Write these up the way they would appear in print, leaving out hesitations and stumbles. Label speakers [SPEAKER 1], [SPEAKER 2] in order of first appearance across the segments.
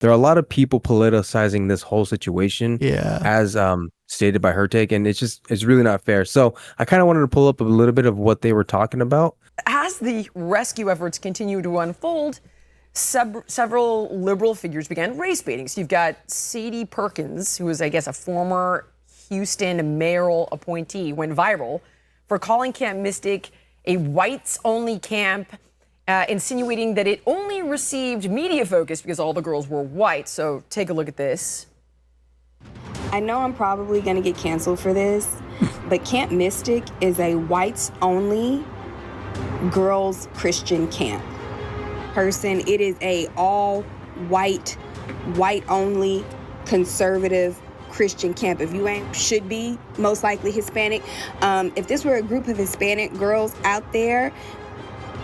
[SPEAKER 1] there are a lot of people politicizing this whole situation
[SPEAKER 2] Yeah.
[SPEAKER 1] as stated by her take, and it's really not fair. So I kind of wanted to pull up a little bit of what they were talking about.
[SPEAKER 3] As the rescue efforts continue to unfold, several liberal figures began race baiting. So you've got Sadie Perkins, who is, I guess, a former Houston mayoral appointee, went viral for calling Camp Mystic a whites-only camp, insinuating that it only received media focus because all the girls were white. So take a look at this.
[SPEAKER 4] I know I'm probably going to get canceled for this, but Camp Mystic is a whites-only girls Christian camp. It is a all white only conservative Christian camp. If you ain't, should be most likely Hispanic. If this were a group of Hispanic girls out there,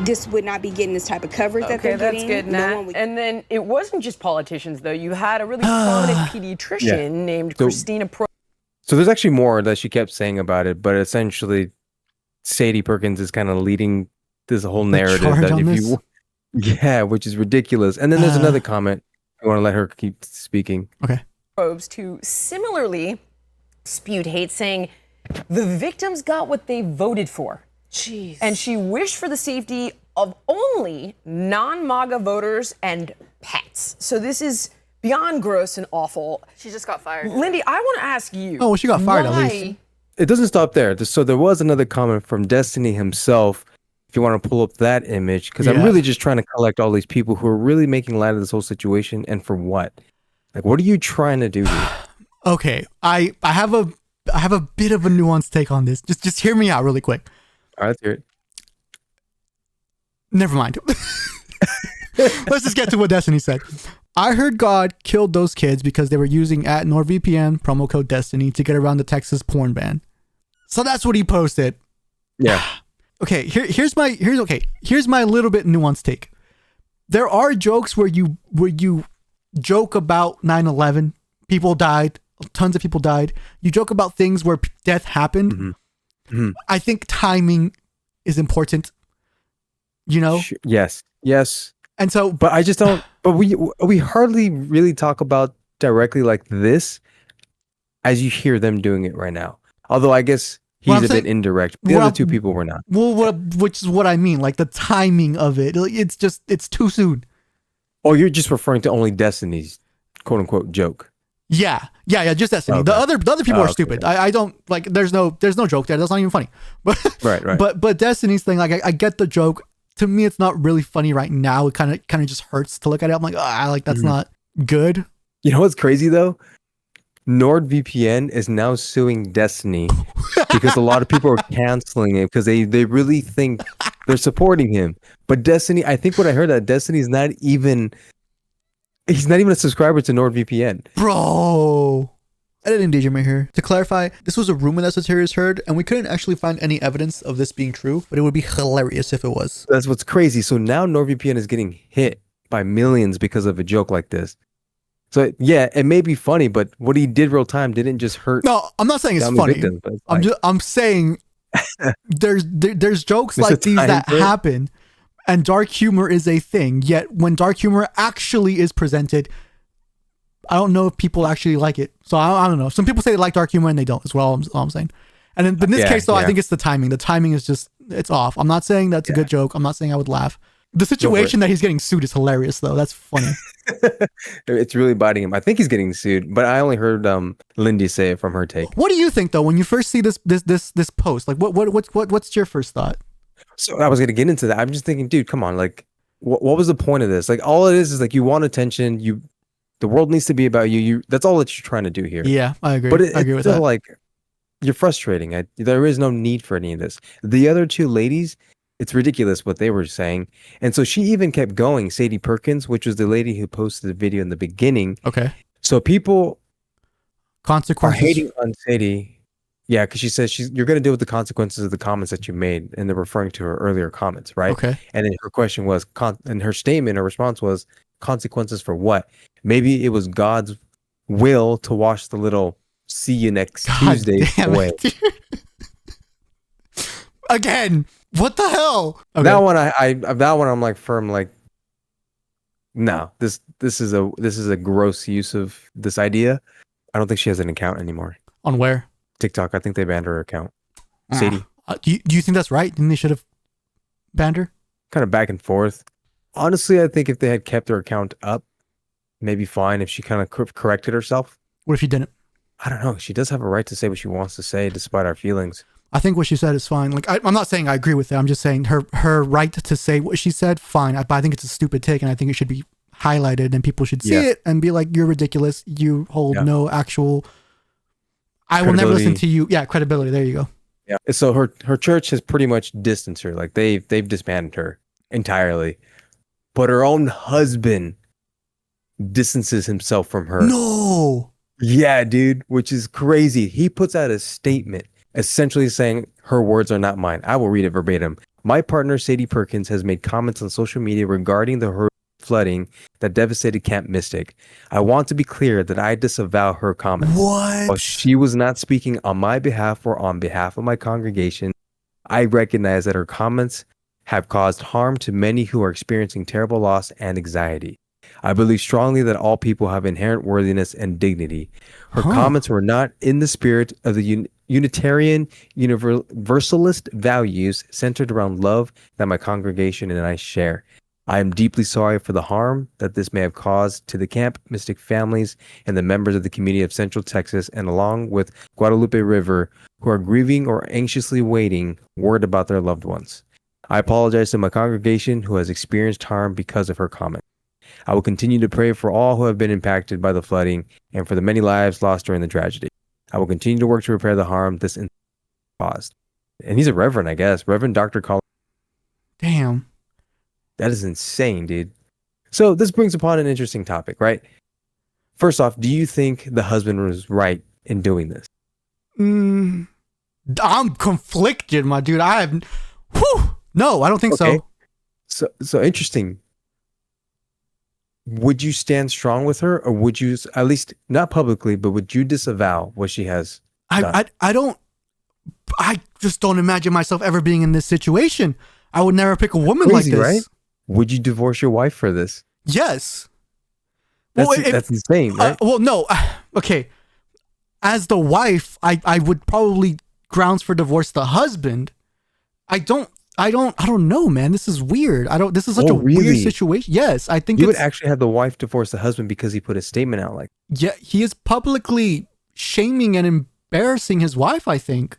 [SPEAKER 4] this would not be getting this type of coverage that they're getting.
[SPEAKER 3] Okay, that's good, Nat. And then it wasn't just politicians, though. You had a really prominent pediatrician named Christina Pro.
[SPEAKER 1] So there's actually more that she kept saying about it, but essentially Sadie Perkins is kind of leading this whole narrative that if you, which is ridiculous. And then there's another comment. I want to let her keep speaking.
[SPEAKER 2] Okay.
[SPEAKER 3] Probes to similarly spewed hate, saying the victims got what they voted for.
[SPEAKER 5] Jeez.
[SPEAKER 3] And she wished for the safety of only non-MAGA voters and pets. So this is beyond gross and awful.
[SPEAKER 5] She just got fired.
[SPEAKER 3] Lindy, I want to ask you.
[SPEAKER 2] Oh, well, she got fired at least.
[SPEAKER 1] It doesn't stop there. So there was another comment from Destiny himself. If you want to pull up that image, because I'm really just trying to collect all these people who are really making light of this whole situation, and for what? Like, what are you trying to do here?
[SPEAKER 2] Okay, I have a bit of a nuanced take on this. Just hear me out really quick.
[SPEAKER 1] All right, let's hear it.
[SPEAKER 2] Never mind. Let's just get to what Destiny said. I heard God killed those kids because they were using @NordVPN promo code Destiny to get around the Texas porn ban. So that's what he posted.
[SPEAKER 1] Yeah.
[SPEAKER 2] Okay, here's my little bit nuanced take. There are jokes where you joke about 9/11, people died, tons of people died. You joke about things where death happened.
[SPEAKER 1] Mm-hmm. Mm-hmm.
[SPEAKER 2] I think timing is important. You know?
[SPEAKER 1] Yes.
[SPEAKER 2] And so,
[SPEAKER 1] but I just don't. But we hardly really talk about directly like this, as you hear them doing it right now. Although I guess he's a bit indirect. The other two people were not.
[SPEAKER 2] Well, which is what I mean. Like the timing of it. It's too soon.
[SPEAKER 1] Oh, you're just referring to only Destiny's quote unquote joke.
[SPEAKER 2] Yeah. Just Destiny.
[SPEAKER 1] Okay.
[SPEAKER 2] The other people are stupid. I don't like. There's no joke there. That's not even funny. But
[SPEAKER 1] right.
[SPEAKER 2] But Destiny's thing, like I get the joke. To me, it's not really funny right now. It kind of just hurts to look at it. I'm like, that's not good.
[SPEAKER 1] You know what's crazy though? NordVPN is now suing Destiny because a lot of people are canceling it because they really think they're supporting him. But Destiny, I think what I heard that Destiny's not even a subscriber to NordVPN.
[SPEAKER 2] Bro. Editing DJ here. To clarify, this was a rumor that Soterius heard, and we couldn't actually find any evidence of this being true, but it would be hilarious if it was.
[SPEAKER 1] That's what's crazy. So now NordVPN is getting hit by millions because of a joke like this. So yeah, it may be funny, but what he did real time didn't just hurt.
[SPEAKER 2] No, I'm not saying it's funny. Victims, I'm saying there's jokes like these that happen, and dark humor is a thing. Yet when dark humor actually is presented, I don't know if people actually like it. So I don't know. Some people say they like dark humor and they don't. Is all I'm saying. And then, but in this case, though, I think it's the timing. The timing is just, it's off. I'm not saying that's a good joke. I'm not saying I would laugh. The situation that he's getting sued is hilarious, though. That's funny.
[SPEAKER 1] It's really biting him. I think he's getting sued, but I only heard Lindy say it from her take.
[SPEAKER 2] What do you think, though, when you first see this post? Like, what's your first thought?
[SPEAKER 1] So I was gonna get into that. I'm just thinking, dude, come on. Like, what was the point of this? Like, all it is like you want attention. The world needs to be about you. That's all that you're trying to do here.
[SPEAKER 2] Yeah, I agree.
[SPEAKER 1] But
[SPEAKER 2] I agree with that.
[SPEAKER 1] Like, you're frustrating. There is no need for any of this. The other two ladies, it's ridiculous what they were saying. And so she even kept going. Sadie Perkins, which was the lady who posted the video in the beginning.
[SPEAKER 2] Okay.
[SPEAKER 1] So people are hating on Sadie. Yeah, because she says you're going to deal with the consequences of the comments that you made. And they're referring to her earlier comments, right?
[SPEAKER 2] Okay.
[SPEAKER 1] And then her question was, and her statement, her response was, consequences for what? Maybe it was God's will to wash the little see you next Tuesday away.
[SPEAKER 2] Again, what the hell?
[SPEAKER 1] Okay. That one I'm like firm, like No, this is a gross use of this idea. I don't think she has an account anymore.
[SPEAKER 2] On where?
[SPEAKER 1] TikTok. I think they banned her account. Sadie.
[SPEAKER 2] Do you think that's right? Then they should have banned her?
[SPEAKER 1] Kind of back and forth. Honestly, I think if they had kept her account up, maybe fine. If she kind of corrected herself.
[SPEAKER 2] What if she didn't?
[SPEAKER 1] I don't know. She does have a right to say what she wants to say, despite our feelings.
[SPEAKER 2] I think what she said is fine. Like I'm not saying I agree with it. I'm just saying her right to say what she said, fine. But I think it's a stupid take, and I think it should be highlighted, and people should see it and be like, "You're ridiculous. You hold no actual. I will never listen to you." Yeah, credibility. There you go.
[SPEAKER 1] Yeah. So her church has pretty much distanced her. Like they've disbanded her entirely, but her own husband distances himself from her.
[SPEAKER 2] No.
[SPEAKER 1] Yeah, dude, which is crazy. He puts out a statement essentially saying her words are not mine. I will read it verbatim. My partner, Sadie Perkins, has made comments on social media regarding the horrific flooding that devastated Camp Mystic. I want to be clear that I disavow her comments.
[SPEAKER 2] What?
[SPEAKER 1] While she was not speaking on my behalf or on behalf of my congregation, I recognize that her comments have caused harm to many who are experiencing terrible loss and anxiety. I believe strongly that all people have inherent worthiness and dignity. Her comments were not in the spirit of the Unitarian Universalist values centered around love that my congregation and I share. I am deeply sorry for the harm that this may have caused to the Camp Mystic families and the members of the community of Central Texas, and along with Guadalupe River, who are grieving or anxiously waiting word about their loved ones. I apologize to my congregation who has experienced harm because of her comment. I will continue to pray for all who have been impacted by the flooding and for the many lives lost during the tragedy. I will continue to work to repair the harm this incident caused. And he's a reverend, I guess. Reverend Dr. Colin.
[SPEAKER 2] Damn.
[SPEAKER 1] That is insane, dude. So this brings upon an interesting topic, right? First off, do you think the husband was right in doing this?
[SPEAKER 2] I'm conflicted, my dude. No, I don't think so.
[SPEAKER 1] So interesting. Would you stand strong with her, or would you, at least not publicly, but would you disavow what she has done?
[SPEAKER 2] I just don't imagine myself ever being in this situation. I would never pick a woman
[SPEAKER 1] Crazy,
[SPEAKER 2] like this.
[SPEAKER 1] Right? Would you divorce your wife for this?
[SPEAKER 2] Yes.
[SPEAKER 1] That's insane, right?
[SPEAKER 2] No. Okay. As the wife, I would probably grounds for divorce the husband. I don't know, man. This is weird. This is such a weird situation. Yes, I think
[SPEAKER 1] you would actually have the wife divorce the husband because he put a statement out like.
[SPEAKER 2] Yeah, he is publicly shaming and embarrassing his wife, I think.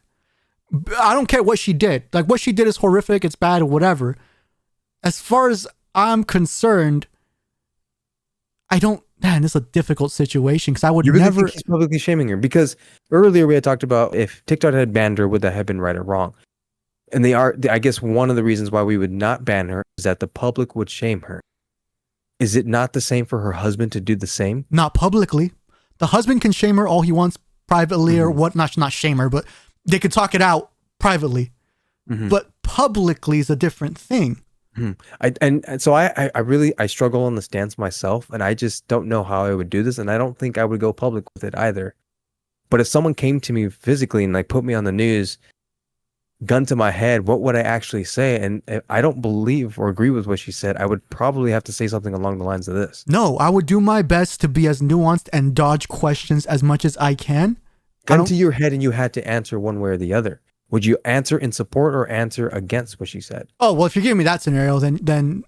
[SPEAKER 2] I don't care what she did. Like, what she did is horrific, it's bad, or whatever. As far as I'm concerned, this is a difficult situation because I would
[SPEAKER 1] never.
[SPEAKER 2] Think
[SPEAKER 1] he's publicly shaming her? Because earlier we had talked about if TikTok had banned her, would that have been right or wrong? And I guess one of the reasons why we would not ban her is that the public would shame her. Is it not the same for her husband to do the same?
[SPEAKER 2] Not publicly. The husband can shame her all he wants privately or what, not shame her, but they could talk it out privately. Mm-hmm. But publicly is a different thing.
[SPEAKER 1] Mm-hmm. So I really struggle on the stance myself, and I just don't know how I would do this, and I don't think I would go public with it either. But if someone came to me physically and like put me on the news, gun to my head, what would I actually say? And if I don't believe or agree with what she said, I would probably have to say something along the lines of this.
[SPEAKER 2] No, I would do my best to be as nuanced and dodge questions as much as I can.
[SPEAKER 1] Gun to your head and you had to answer one way or the other. Would you answer in support or answer against what she said?
[SPEAKER 2] Oh, well, if you're giving me that scenario, then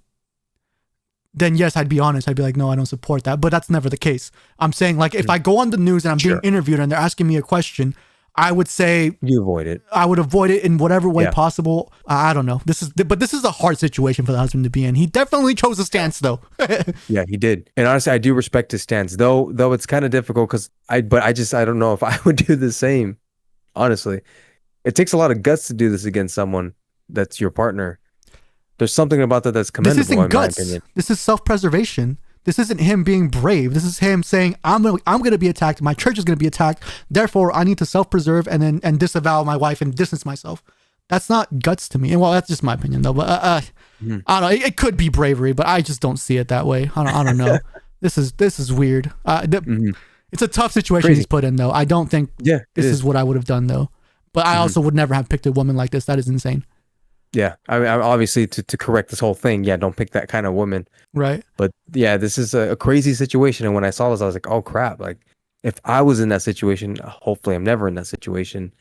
[SPEAKER 2] yes, I'd be honest. I'd be like, no, I don't support that. But that's never the case. I'm saying, like, if I go on the news and I'm being interviewed and they're asking me a question, I would say
[SPEAKER 1] you avoid it.
[SPEAKER 2] I would avoid it in whatever way possible. I don't know. This is a hard situation for the husband to be in. He definitely chose a stance, though.
[SPEAKER 1] Yeah, he did. And honestly, I do respect his stance, though it's kind of difficult because I don't know if I would do the same. Honestly, it takes a lot of guts to do this against someone that's your partner. There's something about that that's commendable.
[SPEAKER 2] This isn't guts. My opinion. This is self-preservation. This isn't him being brave. This is him saying, I'm going to be attacked. My church is going to be attacked. Therefore, I need to self-preserve and disavow my wife and distance myself. That's not guts to me. And well, that's just my opinion, though. But I don't know. It could be bravery, but I just don't see it that way. I don't know. This is weird. It's a tough situation he's put in, though. I don't think this is what I would have done, though. But I also would never have picked a woman like this. That is insane.
[SPEAKER 1] Yeah, I mean, obviously to correct this whole thing, yeah, don't pick that kind of woman.
[SPEAKER 2] Right.
[SPEAKER 1] But yeah, this is a crazy situation. And when I saw this, I was like, oh crap. Like if I was in that situation, hopefully I'm never in that situation.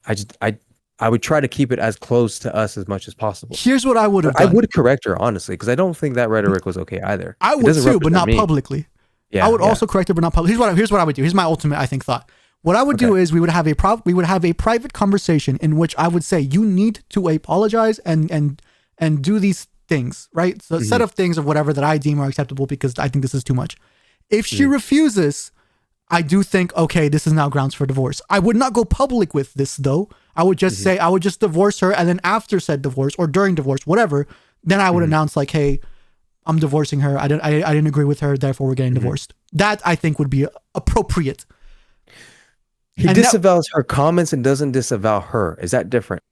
[SPEAKER 1] I would try to keep it as close to us as much as possible.
[SPEAKER 2] Here's what I would have
[SPEAKER 1] done.
[SPEAKER 2] I
[SPEAKER 1] would correct her, honestly, because I don't think that rhetoric was okay either.
[SPEAKER 2] I would too, but not publicly. Yeah, I would also correct her, but not publicly. Here's what I would do. Here's my ultimate, I think, thought. What I would do is we would have a private conversation in which I would say you need to apologize and do these things, right? So a set of things of whatever that I deem are acceptable because I think this is too much. If she refuses, I do think, okay, this is now grounds for divorce. I would not go public with this though. I would just say I would just divorce her, and then after said divorce or during divorce, whatever, then I would announce like, hey, I'm divorcing her. I didn't agree with her, therefore we're getting divorced. That I think would be appropriate.
[SPEAKER 1] He disavows her comments and doesn't disavow her. Is that different?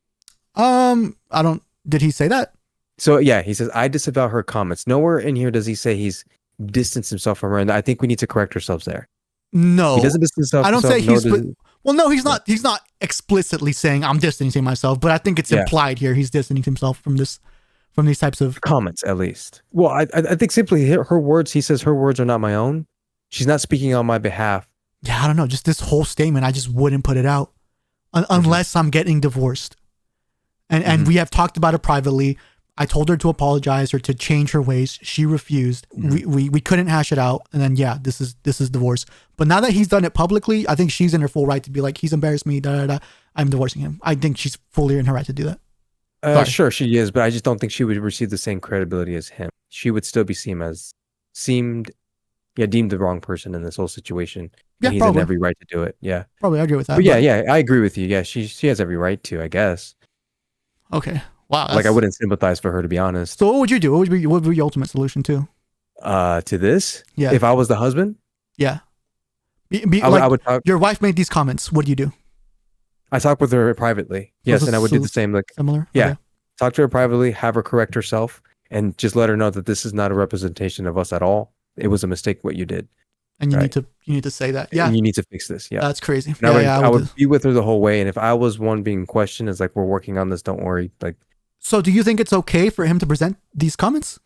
[SPEAKER 2] Did he say that?
[SPEAKER 1] So yeah, he says, I disavow her comments. Nowhere in here does he say he's distanced himself from her. And I think we need to correct ourselves there.
[SPEAKER 2] No.
[SPEAKER 1] He doesn't distance himself.
[SPEAKER 2] I don't say he's, well, no, he's not explicitly saying I'm distancing myself, but I think it's implied here. He's distancing himself from these types of
[SPEAKER 1] comments, at least. Well, I think simply her words, he says her words are not my own. She's not speaking on my behalf.
[SPEAKER 2] Yeah, I don't know. Just this whole statement, I just wouldn't put it out unless I'm getting divorced. And we have talked about it privately. I told her to apologize or to change her ways. She refused. We couldn't hash it out. And then, yeah, this is divorce. But now that he's done it publicly, I think she's in her full right to be like, he's embarrassed me. I'm divorcing him. I think she's fully in her right to do that.
[SPEAKER 1] Sure, she is, but I just don't think she would receive the same credibility as him. She would still be deemed the wrong person in this whole situation. Yeah, he's in every right to do it. Yeah,
[SPEAKER 2] probably I agree with that.
[SPEAKER 1] But yeah, I agree with you. Yeah, she has every right to, I guess.
[SPEAKER 2] Okay. Wow.
[SPEAKER 1] Like I wouldn't sympathize for her, to be honest.
[SPEAKER 2] So what would you do? What would be your ultimate solution to
[SPEAKER 1] this?
[SPEAKER 2] Yeah.
[SPEAKER 1] If I was the husband?
[SPEAKER 2] Yeah.
[SPEAKER 1] I would talk.
[SPEAKER 2] Your wife made these comments. What do you do?
[SPEAKER 1] I talk with her privately. Yes, and I would do the same. Like
[SPEAKER 2] similar.
[SPEAKER 1] Yeah.
[SPEAKER 2] Okay.
[SPEAKER 1] Talk to her privately, have her correct herself, and just let her know that this is not a representation of us at all. It was a mistake what you did.
[SPEAKER 2] And you need to say that. Yeah.
[SPEAKER 1] And you need to fix this. Yeah.
[SPEAKER 2] That's crazy.
[SPEAKER 1] I would be with her the whole way. And if I was one being questioned, it's like, we're working on this. Don't worry. Like,
[SPEAKER 2] so do you think it's okay for him to present these comments?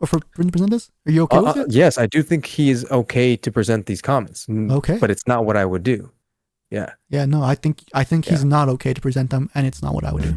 [SPEAKER 2] Or for him to present this? Are you okay with it?
[SPEAKER 1] Yes, I do think he is okay to present these comments.
[SPEAKER 2] Okay.
[SPEAKER 1] But it's not what I would do. Yeah.
[SPEAKER 2] Yeah, no, I think he's not okay to present them, and it's not what I would do.